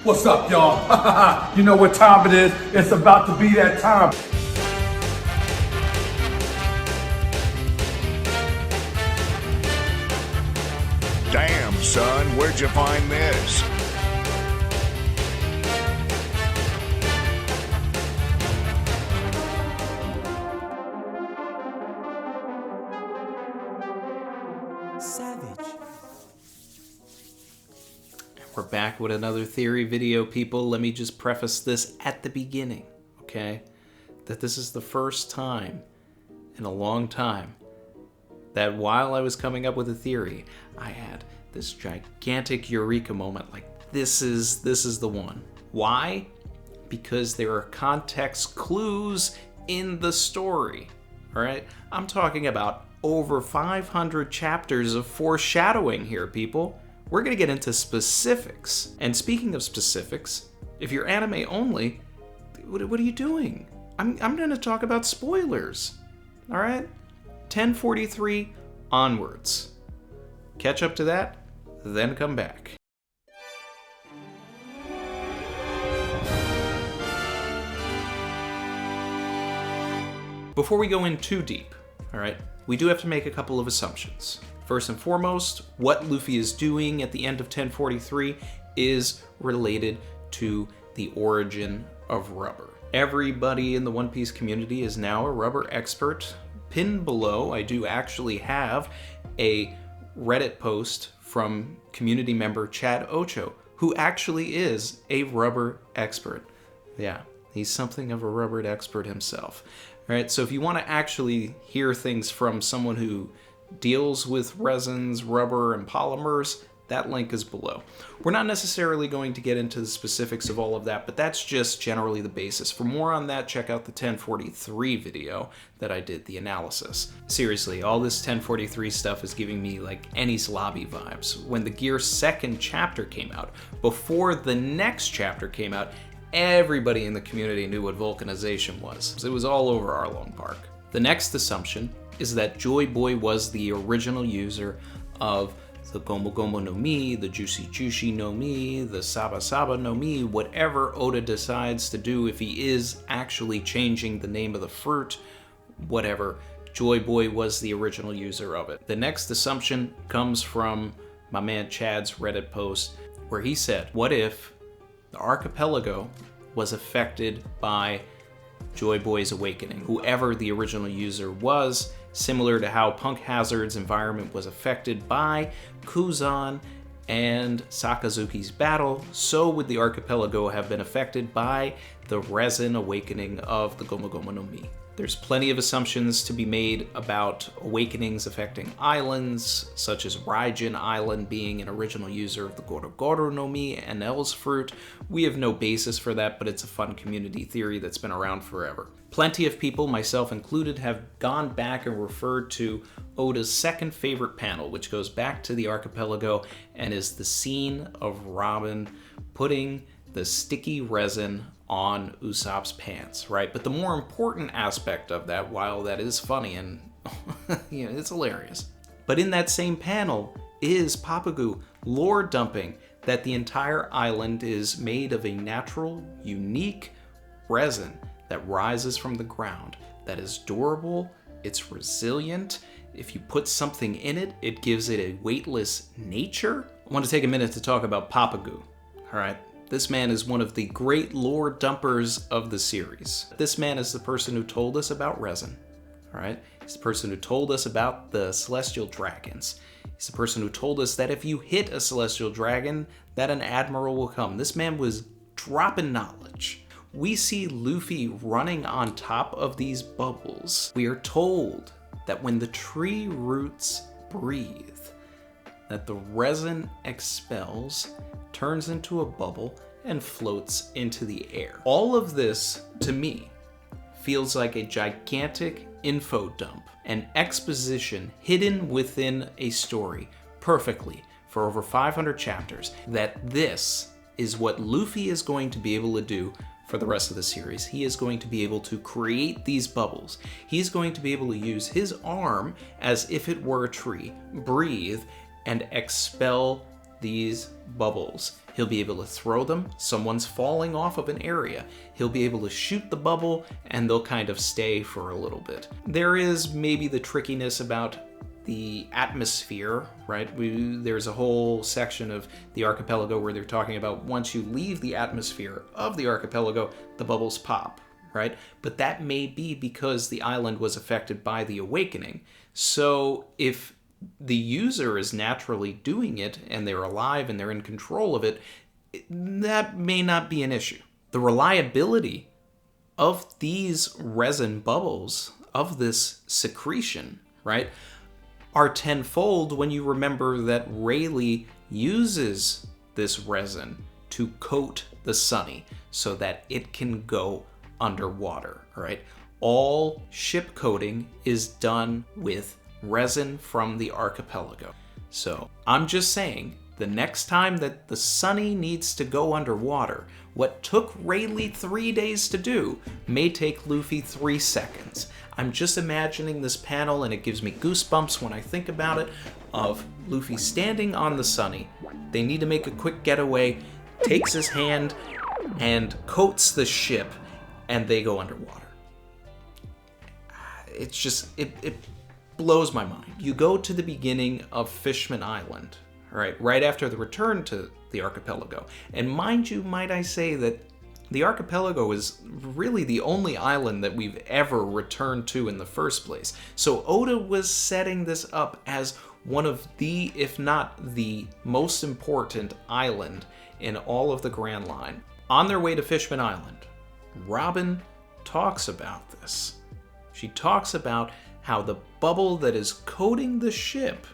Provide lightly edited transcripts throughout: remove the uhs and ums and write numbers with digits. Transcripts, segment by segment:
What's up, y'all? You know what time it is. It's about to be that time. Damn, son, where'd you find this? We're back with another theory video, people. Let me just preface this at the beginning, okay? That this is the first time in a long time that while I was coming up with a theory, I had this gigantic eureka moment, like this is the one. Why? Because there are context clues in the story, all right? I'm talking about over 500 chapters of foreshadowing here, people. We're gonna get into specifics. And speaking of specifics, if you're anime only, what are you doing? I'm gonna talk about spoilers, all right? 1043 onwards. Catch up to that, then come back. Before we go in too deep, all right, we do have to make a couple of assumptions. First and foremost, what Luffy is doing at the end of 1043 is related to the origin of rubber. Everybody in the One Piece community is now a rubber expert. Pinned below, I do actually have a Reddit post from community member Chad Ocho, who actually is a rubber expert. Yeah, he's something of a rubber expert himself. All right, so if you want to actually hear things from someone who deals with resins, rubber, and polymers, that link is below. We're not necessarily going to get into the specifics of all of that, but that's just generally the basis. For more on that, check out the 1043 video that I did, the analysis. Seriously, all this 1043 stuff is giving me like Enies Lobby vibes. When the Gear second chapter came out, before the next chapter came out, everybody in the community knew what vulcanization was. It was all over Arlong Park. The next assumption is that JoyBoy was the original user of the Gomu Gomu no Mi, the Juicy Juicy no Mi, the Saba Saba no Mi, whatever Oda decides to do. If he is actually changing the name of the fruit, whatever, JoyBoy was the original user of it. The next assumption comes from my man Chad's Reddit post, where he said, what if the archipelago was affected by JoyBoy's awakening? Whoever the original user was, similar to how Punk Hazard's environment was affected by Kuzan and Sakazuki's battle, so would the archipelago have been affected by the Resin awakening of the Gomu Gomu no Mi. There's plenty of assumptions to be made about awakenings affecting islands, such as Raijin Island being an original user of the Goro Goro no Mi and L's fruit. We have no basis for that, but it's a fun community theory that's been around forever. Plenty of people, myself included, have gone back and referred to Oda's second favorite panel, which goes back to the archipelago and is the scene of Robin putting the sticky resin on Usopp's pants, right? But the more important aspect of that, while that is funny and you know, it's hilarious, but in that same panel is Pappagu lore dumping that the entire island is made of a natural, unique resin that rises from the ground, that is durable, it's resilient. If you put something in it, it gives it a weightless nature. I want to take a minute to talk about Pappagu, all right? This man is one of the great lore dumpers of the series. This man is the person who told us about resin, all right? He's the person who told us about the celestial dragons. He's the person who told us that if you hit a celestial dragon, that an admiral will come. This man was dropping knowledge. We see Luffy running on top of these bubbles. We are told that when the tree roots breathe, that the resin expels, turns into a bubble, and floats into the air. All of this, to me, feels like a gigantic info dump, an exposition hidden within a story perfectly for over 500 chapters, that this is what Luffy is going to be able to do for the rest of the series. He is going to be able to create these bubbles. He's going to be able to use his arm as if it were a tree, breathe, and expel these bubbles. He'll be able to throw them. Someone's falling off of an area. He'll be able to shoot the bubble and they'll kind of stay for a little bit. There is maybe the trickiness about the atmosphere, right? There's a whole section of the archipelago where they're talking about once you leave the atmosphere of the archipelago, the bubbles pop, right? But that may be because the island was affected by the awakening. So if the user is naturally doing it and they're alive and they're in control of it, that may not be an issue. The reliability of these resin bubbles, of this secretion, right, are tenfold when you remember that Rayleigh uses this resin to coat the Sunny so that it can go underwater, right? All ship coating is done with resin from the archipelago. So I'm just saying, the next time that the Sunny needs to go underwater, what took Rayleigh 3 days to do may take Luffy 3 seconds. I'm just imagining this panel, and it gives me goosebumps when I think about it, of Luffy standing on the Sunny. They need to make a quick getaway, takes his hand and coats the ship, and they go underwater. It's just, it blows my mind. You go to the beginning of Fishman Island, right after the return to the archipelago. And mind you, might I say that the archipelago is really the only island that we've ever returned to in the first place. So Oda was setting this up as one of the, if not the most important island in all of the Grand Line. On their way to Fishman Island, Robin talks about this. She talks about how the bubble that is coating the ship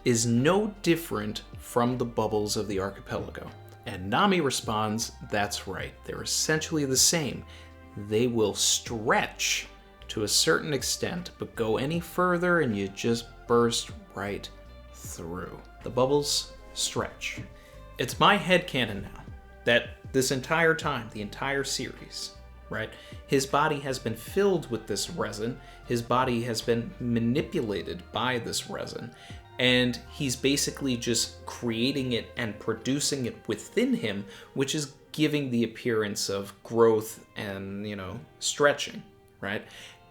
is no different from the bubbles of the archipelago. And Nami responds, that's right, they're essentially the same. They will stretch to a certain extent, but go any further and you just burst right through. The bubbles stretch. It's my headcanon now that this entire time, the entire series, right, his body has been filled with this resin, his body has been manipulated by this resin, and he's basically just creating it and producing it within him, which is giving the appearance of growth and, stretching, right?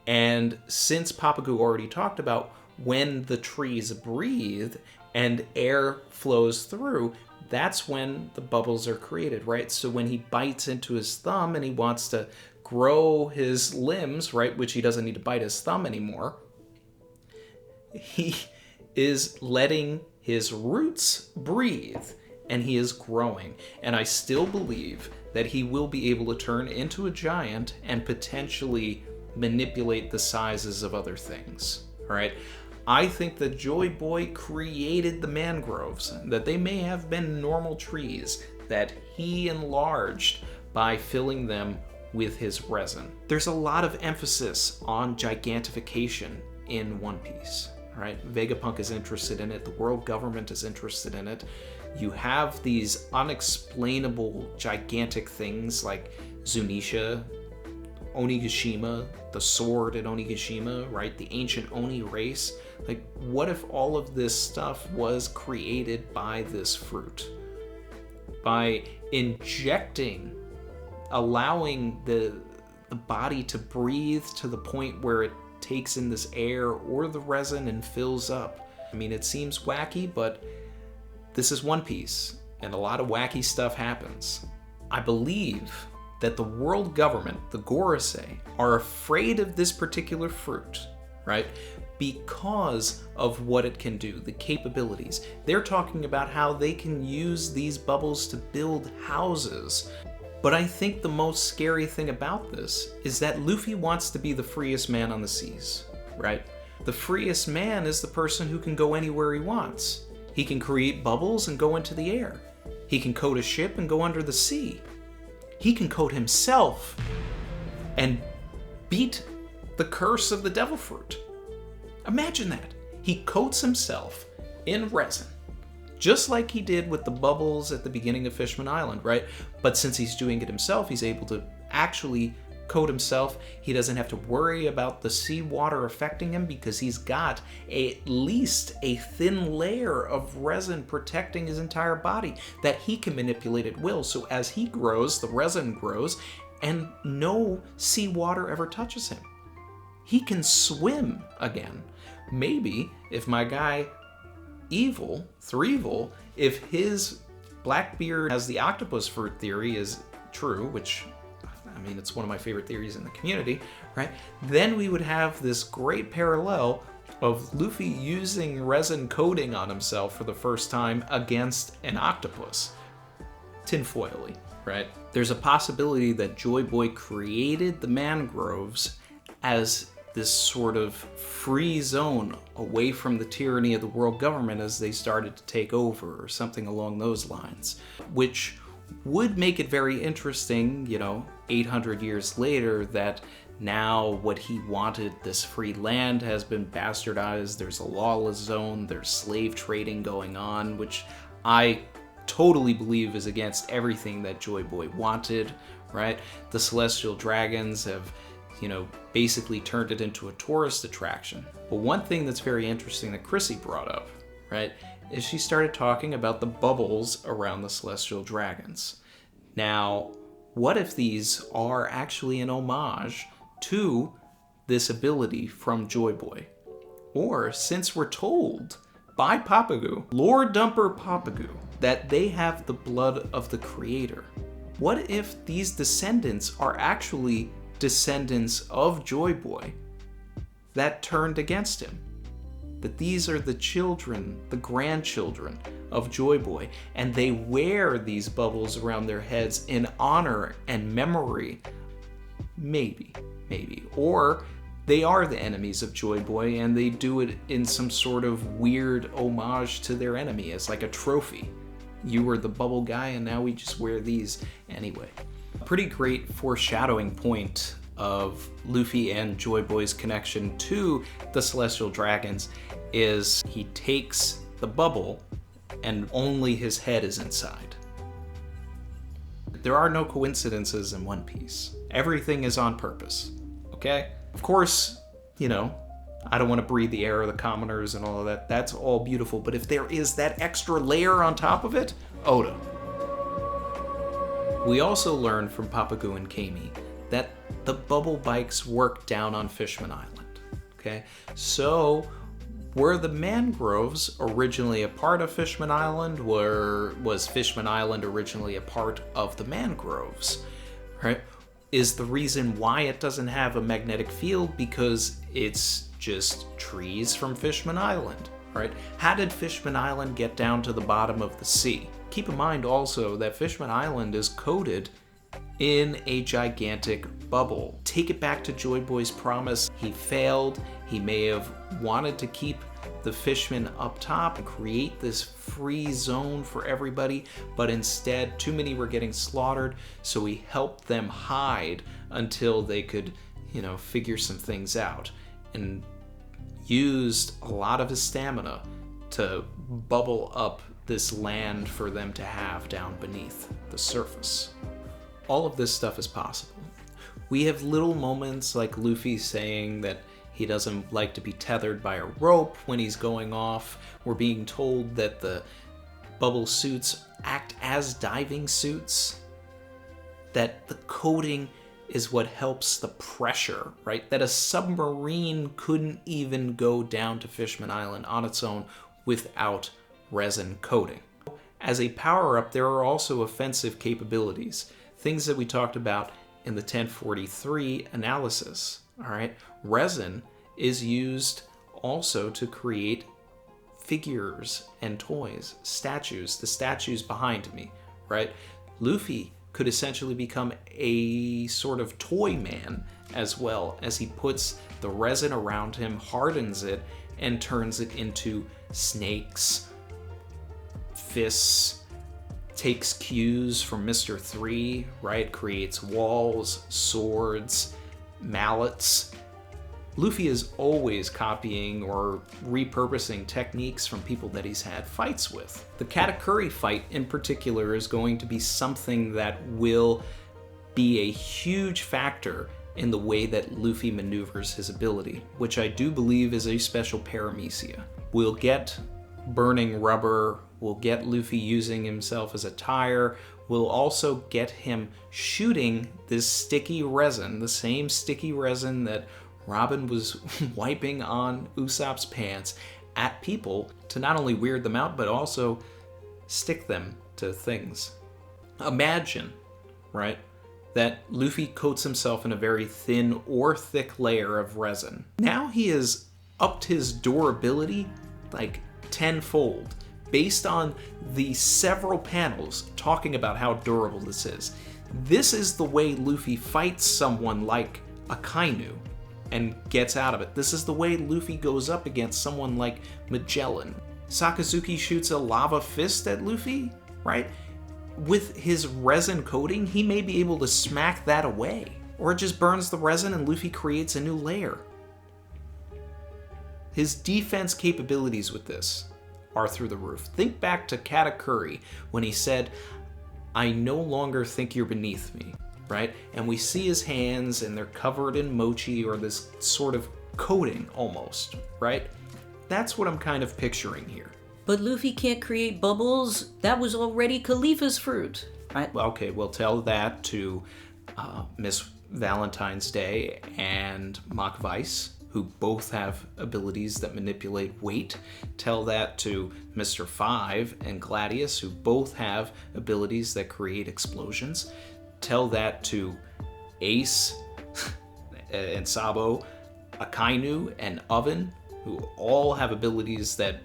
And since Pappagu already talked about when the trees breathe and air flows through, that's when the bubbles are created, right? So when he bites into his thumb and he wants to grow his limbs, right, which he doesn't need to bite his thumb anymore, he is letting his roots breathe and he is growing. And I still believe that he will be able to turn into a giant and potentially manipulate the sizes of other things, all right? I think that JoyBoy created the mangroves, that they may have been normal trees that he enlarged by filling them with his resin. There's a lot of emphasis on gigantification in One Piece, right? Vegapunk is interested in it, the world government is interested in it. You have these unexplainable gigantic things like Zunisha, Onigashima, the sword at Onigashima, right? The ancient Oni race. Like, what if all of this stuff was created by this fruit? By injecting, allowing the body to breathe to the point where it takes in this air or the resin and fills up. I mean, it seems wacky, but this is One Piece, and a lot of wacky stuff happens. I believe that the world government, the Gorosei, are afraid of this particular fruit, right? Because of what it can do, the capabilities. They're talking about how they can use these bubbles to build houses. But I think the most scary thing about this is that Luffy wants to be the freest man on the seas, right? The freest man is the person who can go anywhere he wants. He can create bubbles and go into the air. He can coat a ship and go under the sea. He can coat himself and beat the curse of the devil fruit. Imagine that. He coats himself in resin, just like he did with the bubbles at the beginning of Fishman Island, right? But since he's doing it himself, he's able to actually coat himself. He doesn't have to worry about the seawater affecting him because he's got at least a thin layer of resin protecting his entire body that he can manipulate at will. So as he grows, the resin grows, and no seawater ever touches him. He can swim again. Maybe if my guy Evil, Threevil, if his Blackbeard has the octopus fruit theory is true, which, I mean, it's one of my favorite theories in the community, right? Then we would have this great parallel of Luffy using resin coating on himself for the first time against an octopus. Tinfoily, right? There's a possibility that JoyBoy created the mangroves as this sort of free zone away from the tyranny of the world government as they started to take over, or something along those lines, which would make it very interesting, 800 years later, that now what he wanted, this free land, has been bastardized. There's a lawless zone, there's slave trading going on, which I totally believe is against everything that JoyBoy wanted, right? The Celestial Dragons have basically turned it into a tourist attraction. But one thing that's very interesting that Chrissy brought up, right, is she started talking about the bubbles around the Celestial Dragons. Now, what if these are actually an homage to this ability from JoyBoy? Or, since we're told by Pappagu, Lord Dumper Pappagu, that they have the blood of the Creator, what if these descendants are actually descendants of JoyBoy that turned against him? That these are the children, the grandchildren of JoyBoy, and they wear these bubbles around their heads in honor and memory. Maybe. Or they are the enemies of JoyBoy and they do it in some sort of weird homage to their enemy as like a trophy. You were the bubble guy and now we just wear these anyway. A pretty great foreshadowing point of Luffy and JoyBoy's connection to the Celestial Dragons is he takes the bubble and only his head is inside. There are no coincidences in One Piece. Everything is on purpose, okay? Of course, I don't want to breathe the air of the commoners and all of that. That's all beautiful, but if there is that extra layer on top of it, Oda. We also learned from Pappagu and Kami that the bubble bikes work down on Fishman Island, okay? So, were the mangroves originally a part of Fishman Island? Was Fishman Island originally a part of the mangroves, right? Is the reason why it doesn't have a magnetic field because it's just trees from Fishman Island, right? How did Fishman Island get down to the bottom of the sea? Keep in mind also that Fishman Island is coated in a gigantic bubble. Take it back to JoyBoy's promise. He failed. He may have wanted to keep the fishmen up top and create this free zone for everybody, but instead too many were getting slaughtered, so he helped them hide until they could, figure some things out, and used a lot of his stamina to bubble up this land for them to have down beneath the surface. All of this stuff is possible. We have little moments like Luffy saying that he doesn't like to be tethered by a rope when he's going off. We're being told that the bubble suits act as diving suits, that the coating is what helps the pressure, right? That a submarine couldn't even go down to Fishman Island on its own without resin coating. As a power-up, there are also offensive capabilities, things that we talked about in the 1043 analysis, all right? Resin is used also to create figures and toys, statues, the statues behind me, right? Luffy could essentially become a sort of toy man as well, as he puts the resin around him, hardens it, and turns it into snakes, fists, takes cues from Mr. 3, right? Creates walls, swords, mallets. Luffy is always copying or repurposing techniques from people that he's had fights with. The Katakuri fight in particular is going to be something that will be a huge factor in the way that Luffy maneuvers his ability, which I do believe is a special paramecia. We'll get burning rubber, we'll get Luffy using himself as a tire, we'll also get him shooting this sticky resin, the same sticky resin that Robin was wiping on Usopp's pants at people to not only weird them out, but also stick them to things. Imagine, right, that Luffy coats himself in a very thin or thick layer of resin. Now he has upped his durability like tenfold, based on the several panels talking about how durable this is. This is the way Luffy fights someone like Akainu and gets out of it. This is the way Luffy goes up against someone like Magellan. Sakazuki shoots a lava fist at Luffy, right? With his resin coating, he may be able to smack that away. Or it just burns the resin and Luffy creates a new layer. His defense capabilities with this are through the roof. Think back to Katakuri when he said, "I no longer think you're beneath me," right? And we see his hands and they're covered in mochi or this sort of coating almost, right? That's what I'm kind of picturing here. But Luffy can't create bubbles. That was already Kalifa's fruit, right? Okay, we'll tell that to Miss Valentine's Day and Mach Weiss, who both have abilities that manipulate weight. Tell that to Mr. Five and Gladius, who both have abilities that create explosions. Tell that to Ace and Sabo, Akainu and Oven, who all have abilities that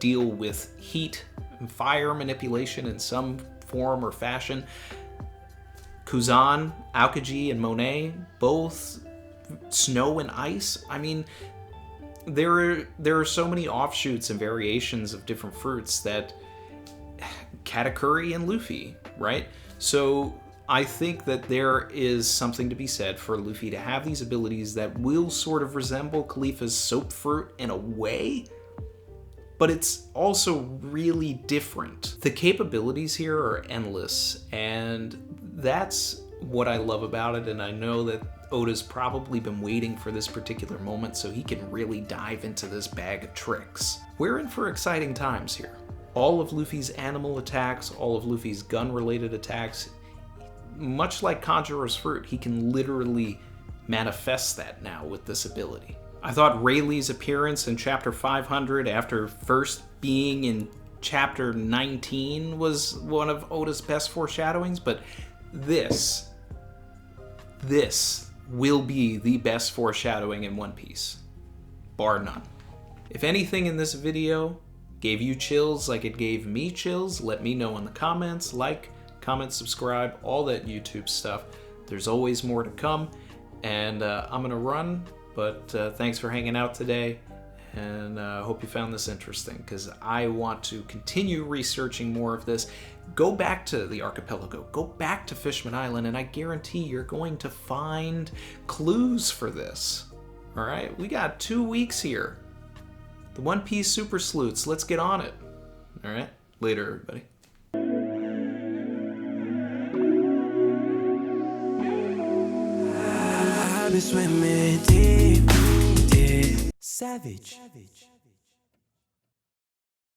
deal with heat and fire manipulation in some form or fashion. Kuzan, Aokiji, and Monet, both snow and ice. I mean, there are so many offshoots and variations of different fruits that Katakuri and Luffy, right? So I think that there is something to be said for Luffy to have these abilities that will sort of resemble Kalifa's soap fruit in a way, but it's also really different. The capabilities here are endless, and that's what I love about it, and I know that Oda's probably been waiting for this particular moment so he can really dive into this bag of tricks. We're in for exciting times here. All of Luffy's animal attacks, all of Luffy's gun-related attacks, much like Kanjuro's fruit, he can literally manifest that now with this ability. I thought Rayleigh's appearance in chapter 500 after first being in chapter 19 was one of Oda's best foreshadowings, but this will be the best foreshadowing in One Piece, bar none. If anything in this video gave you chills like it gave me chills, let me know in the comments. Like, comment, subscribe, all that YouTube stuff. There's always more to come, and I'm gonna run, but thanks for hanging out today, and I hope you found this interesting, because I want to continue researching more of this. Go back to the archipelago, go back to Fishman Island, and I guarantee you're going to find clues for this. All right, we got 2 weeks here. The One Piece Super Sleuths, let's get on it. All right, later, everybody. I've been swimming deep, deep. Savage.